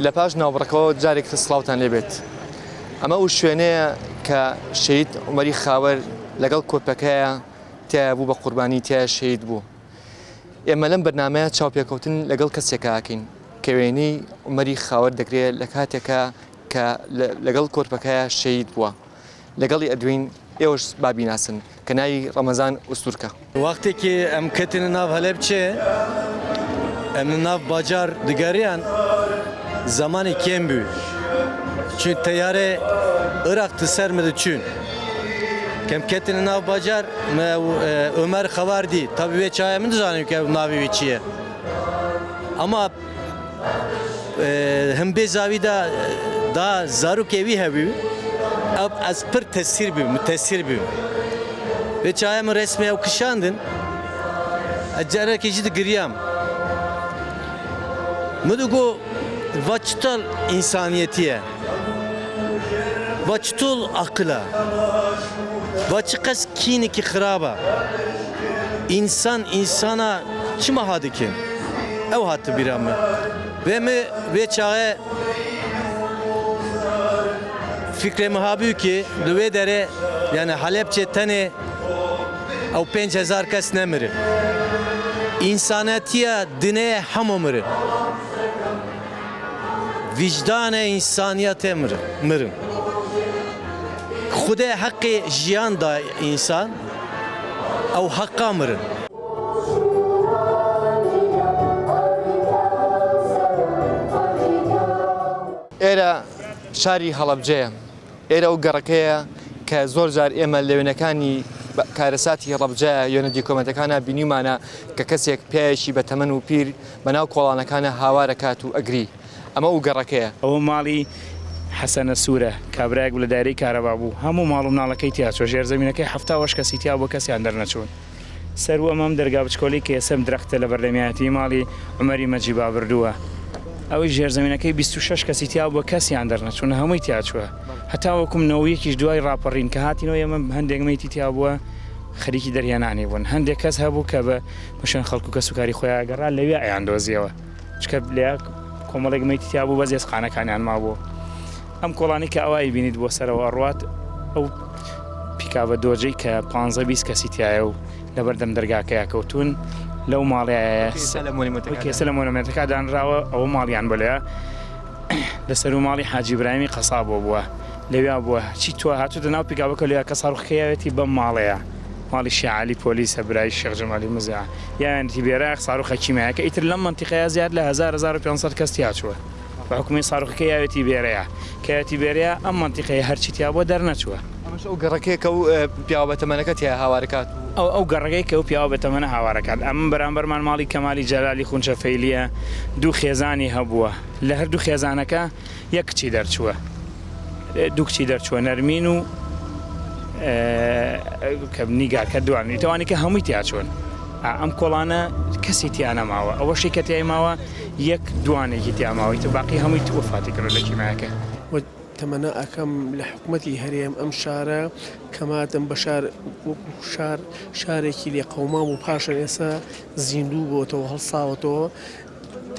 لە پاش ناوبڕەکەەوە جارێک سڵاوتان لێبێت. ئەمە ئەو شوێنەیە کە شەید عومەری خاوەر لەگەڵ کۆپەکەیە تیا بوو بە قوربانی تیا شەید بوو. ئێمە لەم بەرنامەیە چاوپێکەوتن لەگەڵ کەسێکاکەین کە وێنەی عومەری خاوەر دەکرێت لە کاتێکە کە لەگەڵ کۆرپەکەیە شەید بووە. لەگەڵی ئەدوین ئێوەش بابیناسن کە ناوی ڕەمەزان ئوستورکە. وەختێکی ئەم کەتنە ناو هەلەبجێ ئەم ناو باجار دگەریان زمانی کێم بوو چون تەیارێ عێراق سەر مدەچوون کەم کەتنە ناو باجار عومەر خەواردی تابی وێ چایە من دەزانم کە ناوی وێ چییە ئەما هەم بێ زاویدا دا زارۆکێوی هەبوو ئەو ئەس پر تەسیر بوو متەسیر بوو وێ چایە من ڕێسمی ئەو کشاندن ئەجارێکێکی دگریام مدوگو vaçtal insaniyetiye, vaçtul akla, vaçıkas kiniki xiraba. İnsan insana çima hadı ki? Ev hatı bir amı. Ve çağı fikremi habü ki lüve dere yani Halepçe tane ev 5000 kes nemiri. İnsaniyetiye dine hamamırı. وجدان انسانیت مرن خدا حق جیان دا انسان او حقا مرن ئێرە شاری هەڵەبجەیە ئێرە ئەو گەڕەکەیە کە زۆر جار ئێمە لە وێنەکانی کارەساتی هەڵەبجەیە یۆنە دیکۆمەنتەکانە بینیمانە کە کەسێک پیاوێکی بە تەمەن و پیر بەناو کۆڵانەکانە هاوارەکات و ئەگری ئەمە ئەو گەڕەکەیە ئەوە ماڵی حەسەنە سوورە کابراایك لە دایرەی کارەبا بوو هەموو ماڵ و مناڵەکەی تیاچۆ ژێرزەمینەکەی 70 کەسی تیا بۆ کەسیان دەرنەچوون سەر ئەمەم دەرگا بچکۆلی کە ئێسم درەختە لە بەردەمیەتی ماڵی عومەری مەجیبا بردووە ئەوەی ژێرزەمینەکەی 26 کەسی تیا بۆ کەسیان دەرنەچوونە هەمووی تیاچووە هەتا وەکوم نەوەیەکیش دوای ڕاپەڕین کە هاتینەوە ئێمە هەندێک مەیتی تیا بووە خەریکی دەریانانی بوون هەندێک کەس هەبوو کە بە مشن خەڵکو کە سوکاری خۆیان گەڕا لەوێ ئەیان دۆزیەوە چکە لێ کۆمەڵێک مەیتی تیا بوو بەز ێسقانەکانیان مابوو ئەم کۆڵانی کە ئەوایی بینیت بۆ سەرەوە ڕوات ئەو پیکاوە دۆجەی کە 15-20 کەسی تایە و لەبەردەم دەرگاکەیە کەوتون لەو ماڵەیە کێسە لە مۆنومێنتەکە دانراوە ئەوە ماڵیان بەلەیە لەسەر و ماڵی حاجی ئیبراهیمی قەسابۆ بووە لەوێ بووە چی تۆ هاتووتە ناو پیکاوەکە لێە کە ساڕوخەکەیەوێتی بەم ماڵەیە ماڵی شیعالی پۆلیسە برای شێخ جەمالی مزا یانتی بێرە ساڕوخەکی مایە کە ئیتر لەم منتیقەیە زیاد لە 1500 کەس تیاچووە بە حکومی ساڕوخەکە یاوێتی بێرەیە کە یاتی بێرەیە ئەم منتیقەیە هەرچی تیا بۆ دەرنەچووە ئەمەش ئەو گەڕەکەی کە و پیاوە بەتەمەنەکە تیا هاوارەکات ئەو گەڕەکەی کە و پیاوە بەتەمەنە هاوارەکات ئەم بەرامبەرمان ماڵی کەمالی جەلالی خونچە فەیلیە دوو خێزانی هەبووە لە هەردوو خێزانەکە یەک کچی دەرچووە دوو کچی دەرچووە نەرمین و کە نیگارکە دوانی توانی کە هەمووی تیاچۆن ئەم کۆڵانە کەسی تیانەماوە ئەوەشی کە تیایماوە یەک دوانێکی تیاماوەی تو باقی هەمووی وفاتی کردو لە کیمایەکە تەمەنا ئەەکەم لە حکوومەتی هەرێم ئەم شارە کەماتم بە شارێکی لێ قەوما و پاشە ئێستا زیندوو بۆتەوە هەڵساوەتەوە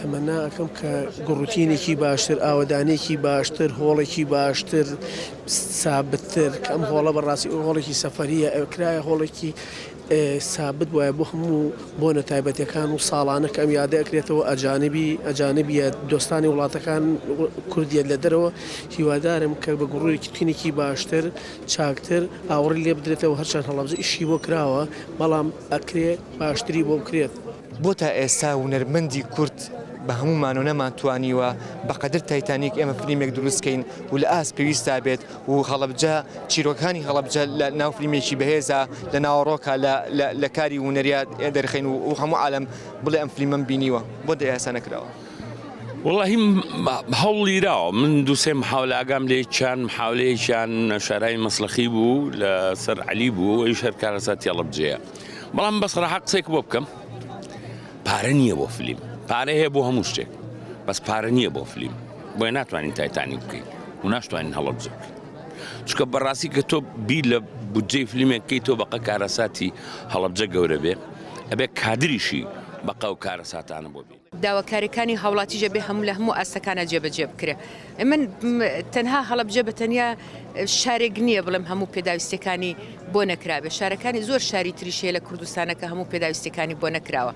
تەمەنا ئەەکەم کە گڕوتینێکی باشتر ئاوەدانێکی باشتر هۆڵێکی باشتر سابتتر کە ئەم هۆڵە بەڕاستی هۆڵێکی سەفەریە ئەوکرایە هۆڵێکی سابت وایە بۆ هەموو بۆنە تایبەتەکان و ساڵانە کە ئەم یادە ئەکرێتەوە ئەجانبیە دۆستانی وڵاتەکان کوردیە لە دەرەوە هیوادارم کە بە گوڕوویەکی تینێکی باشتر چاکتر ئاوڕی لێ بدرێتەوە هەرچەند هەڵەبجە ئیشی بۆ کراوە بەڵام ئەکرێ باشتری بۆ بکرێت بۆ تا ئێستا هونەرمەندی کورد بە هەمومان و نەماتوانیوە بەقەدر تایتانیک ئێمە فیلمێک دروستکەین و لە ئاس پێویستا بێت و هەڵەبجە چیرۆکانی هەڵەبجە لە ناو فیلمێکی بەهێزە لە ناوەڕۆکە لە کاری هونەریات دەرخین و هەموو عالەم بڵێ ئەم فیلمەم بینیوە بۆ دەیاسا نەکراوە والله هەوڵی راوە من دووسێ محاولە ئاگام لێ چند محاولەیەکیان شارای مەسلەخی بوو لە سەر عەلی بوو ئەویش هەر کارەساتی هەڵەبجەیە بەڵام بەسڕەحە قسێک بۆ بکەم پارە نییە بۆ فیلم پارە هەیە بۆ هەموو شتێک بەس پارە نییە بۆ فیلم بۆیە ناتوانین تایتانی بکەین و ناشتوانین هەڵەبجە بکەین چونکە بەڕاستی کە تۆ بیر لە بودجەی فیلمێکەکەی تۆ بەقە کارەساتی هەڵەبجە گەورە بێ ئەبێ کادریشی بەقە و کارەساتانە بۆ بێ داواکاریەکانی هاوڵاتیژە بێ هەموو لە هەموو ئاستەکانە جێبەجێ بکرێ. من تەنها هەڵەبجە بە تەنیا شارێک نییە بڵێم هەموو پێداویستەکانی بۆ نەکرابێ. شارەکانی زۆر شاری تریشەیە لە کوردستانەکە هەموو پێداویستەکانی بۆ نەکراوە.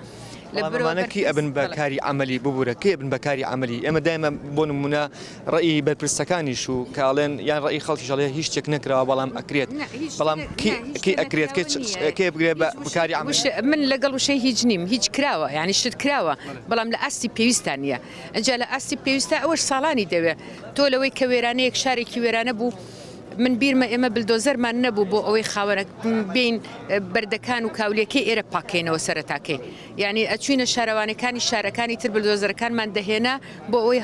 بەمانەکی ئەبن بەکاری عملی ببوورەکەی بن بەکاری عملی ئێمە دایمە بۆ نمونە ڕێی بەرپرسەکانیش و کاڵێن یان ڕێی خەڵکی ژەڵێ هیچ شتێک نەکراوە بەڵام ئەکرێت بەڵام کی ئەکرێت کێ بگرێ بەکاری عملی. من لەگەڵ وشەی هیچ نیم هیچ کراوە یعنی شت کراوە بەڵام لە ئاستی پێویستان نیە. ئەجا لە ئاستی پێویستە ئەوەش ساڵانی دەوێت تۆ لەوەی کە وێرانەیەک شارێکی وێرانە بوو من بیرمە ئێمە بلدۆزەرمان نەبوو بۆ ئەوەی خاوەنە بین بەردەکان و کاولەکەی ئێرە پاکەینەوە سەرەتاکەی یعنی ئەچوینە شارەوانەکانی شارەکانی تر بلدۆزەرەکانمان دەهێنا بۆ ئەوەی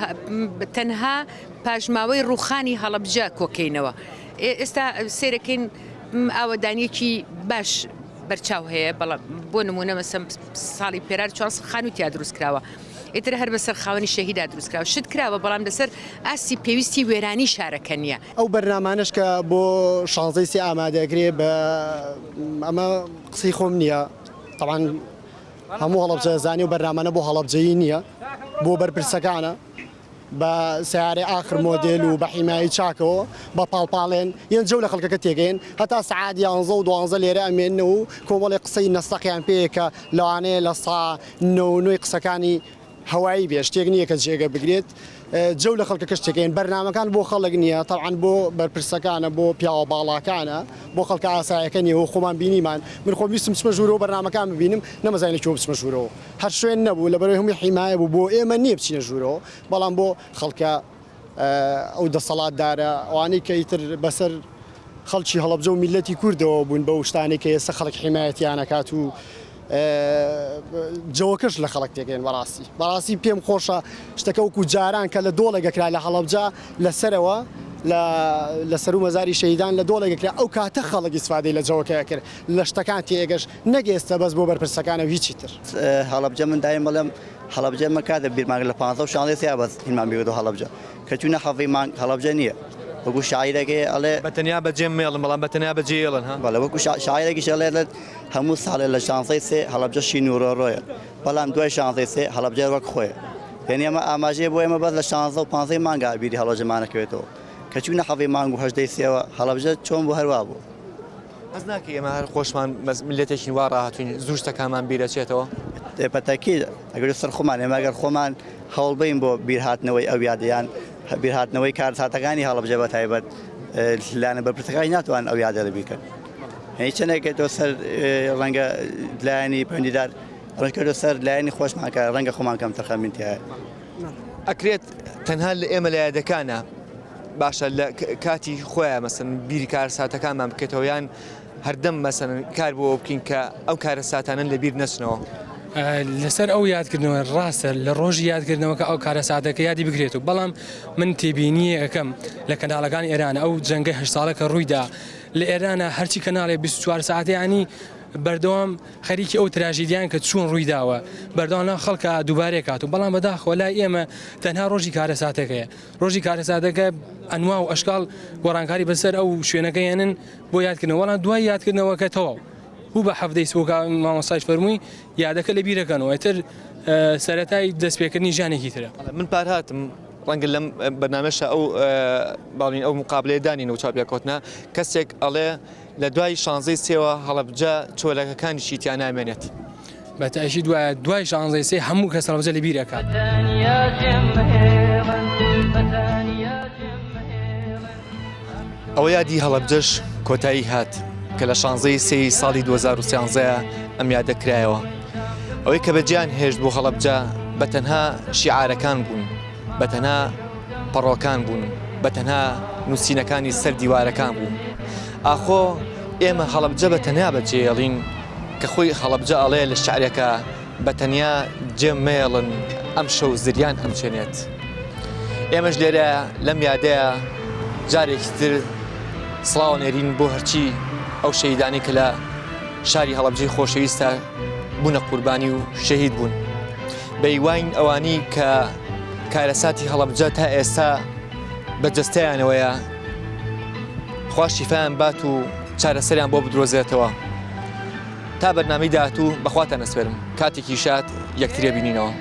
تەنها پاژماوەی ڕوخانی هەڵەبجە کۆکەینەوە. ئێستا سێرەکەین ئاوەدانیەکی باش بەرچاو هەیە بەڵام بۆ نمونە مەسەم ساڵی پێرار 400 خانوویتیا دروست کراوە. ئیتر هەر بەسەر خاوەنی شەهیدا دروستکراوە شت کراوە بەڵام لەسەر ئاسی پێویستی وێرانی شارەکە نییە. ئەو بەرنامانش کە بۆ شانزەی سێ ئامادەگرێ بە ئەمە قسەی خۆم نییە طبعاً هەموو هەڵەبجە زانی و بەرنامانە بۆ هەڵەبجەیی نییە بۆ بەرپرسەکانە بە سیارەی ئاخر مۆدل و بە حیمایی چاکەوە بە پاڵپاڵێن یان جەو لە خەڵکەکە تێگەین هەتا سەعات 11 و 12 لێرە ئەمێنەوە و کۆمەڵی قسەی نەستەقیان پێیەکە لەوانەیە لە سا 9 قسەکانی هەوایی بێ شتێک نییە کە جێگە بگرێت جەو لە خەڵکەکە شتێکین بەرنامەکان بۆ خەڵک نییە تەعاان بۆ بەرپرسەکانە بۆ پیاوە باڵاکانە بۆ خەڵکە ئاسایەکە نیە و خۆمان بینیمان من خۆ بیستم چمە ژوورەوە بەرنامەکان ببینم نەمەزانانی کێ بچمە ژوورەوە هەر شوێن نەبوو لە بەرەوەی هەمووی حیمایە بوو بۆ ئێمە نییە بچینە ژوورەوە بەڵام بۆ خەڵکە ئەو دەسەڵاتدارە ئەوانەی کە ئیتر بەسەر خەڵکی هەڵەبجە و میلەتی کوردەوە بوون بە شتانی کە ئێستا خەڵک حیمایەتیانەکات و جەوەکەش لە خەڵک تێگەین بەڕاستی پێم خۆشە شتەکە وەکو جاران کە لە دۆڵێگەکرا لە هەڵەبجە لەسەرەوە لە سەر و مەزاری شەیدان لە دۆڵێگەکرا ئەو کاتە خەڵک ئیسفادەی لە جەوەکەیە کرد لە شتەکان تێگەش نەگەێستە بەس بۆ بەرپرسەکانە هیچی تر هەڵەبجە من دایم بڵێم هەڵەبجە مەکاتە بیرمانگ لە 15 و 16 بەس هیلمان بیوێتەوە هەڵەبجە کە چوونە حەڤی مانگ هەڵەبجە نییە وەکو شاعیرەکەی ئەڵێ بەتەنیا بەجێ مێڵن بەڵام بەتەنیا بەجێڵن ها بەڵێ وەکو شاعیرێکی ئەڵێ هەموو ساڵێ لە شانزەی سێ هەڵەبجەشی نورۆڕۆیە بەڵام دوای شانزەی سێ هەڵەبجە وەک خۆیە یعنی ئەمە ئاماژەیە بۆ ئێمە بەس لە 16 و 15 مانگا بیری هەڵەبجەمانەکەوێتەوە کە چوونە حەڤی مانگ و 8 سێوە هەڵەبجە چۆن بۆ هەروە بوو ئەس ناکە ئێمە هەر خۆشمان ملەتێکی وا ڕاهاتوین زوو شتەکانمان بیرەچێتەوە پەتەکی ئەگەر سەر خۆمان ئێمە ئەگەر خۆمان هەوڵ بین بۆ بیرهاتنەوەی ئەو یادیان بیرهاتنەوەی کارساتەکانی هەڵەبجە بە تایبەت لایەنە بەرپرسەکانی ناتوان ئەو یادە لە بیکەن هیچ چنێکێتەوە سەر ڕەنگە لایەنی پەیوەندیدار ڕێکردو سەر لایەنی خۆشمانکە ڕەنگە خۆمان کەم تەخەمینتیایە ئەکرێت تەنها لە ئێمە لە یادەکانە باشە لە کاتی خۆیان مەسن بیری کارساتەکانمان بکەیتەوە یان هەردەم مەسن کار بۆ بکەین کە ئەو کارە ساتانن لە بیر نەچنەوە لەسەر ئەو یادکردنەوە ڕاستە لە ڕۆژی یادکردنەوەکە ئەو کارە سادەکە یادی بگرێت و بەڵام من تێبینیە ئەەکەم لە کەناڵەکانی ئێرانە ئەو جەنگە 8 ساڵەکە ڕوویدا لە ئێرانە هەرچی کەناڵێ 24 ساعتیانی بەردەوام خەریکی ئەو تراژیدیان کە چوون ڕوویداوە بەردەوام خەڵکە دووبارێک کات و بەڵام بەداخەوە لای ئێمە تەنها ڕۆژی کارە ساتەکەیە ڕۆژی کارە سادەکە ئەنوا و ئەشکال گۆڕانکاری بەسەر ئەو شوێنەکەیانن بۆ یادکردنەوە وەڵام دوای یادکردنەوەکە تەواو بوو بە هەفتەی سوکە مامۆستاش فەرمووی یادەکە لە بیرەکەنەوە ئێتر سەرەتای دەستپێکردنی ژانێکی ترە من پارهاتم ڕەنگە لەم بەرنامەشە ئەو باڵین ئەو مقابلەیە دانین و چاپیاکۆتنە کەسێک ئەڵێ لە دوای شانزەی سێوە هەڵەبجە چۆلەکەکانیشی تیان نامێنێت بەتەشی دوای شانزەی سێ هەموو کەس هەڵەبجە لە بیرەکات ئەوە یادی هەڵەبجەش کۆتایی هات کە لە شانزەی سێی ساڵی 2013 ئەم یادەکرایەوە ئەوەی کە بەجیان هێشت بۆ هەڵەبجە بەتەنها شیعارەکان بوون بەتەنها پەڕۆکان بوون بەتەنها نووسینەکانی سەر دیوارەکان بوون ئاخۆ ئێمە هەڵەبجە بەتەنیا بەجێڵین کە خۆی هەڵەبجە ئەڵێ لە شعرەکە بەتەنیا جێمێڵن ئەم شەو زریان ئەمچێنێت ئێمەش لێرە لەم یادەیە جارێکی تر سڵاو نێرین بۆ هەرچی ئەو شەهیدانی کە لە شاری هەڵەبجەی خۆشەویستە بوونە قوربانی و شەهید بوون بە هیواین ئەوانی کە کارەساتی هەڵەبجە تا ئێستا بەجەستەیانەوەیە خوا شیفایان بات و چارەسەریان بۆ بدرۆزێتەوە تا بەرنامەی داهاتوو بەخواتان ئەسپێرم کاتێکی شاد یەکترێ بینینەوە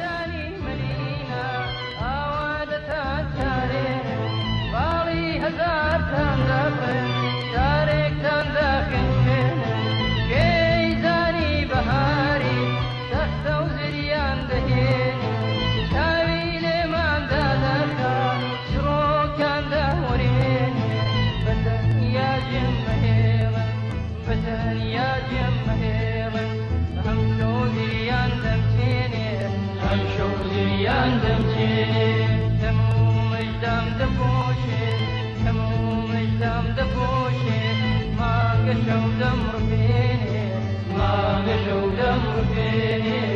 ما قشوا دمر فيني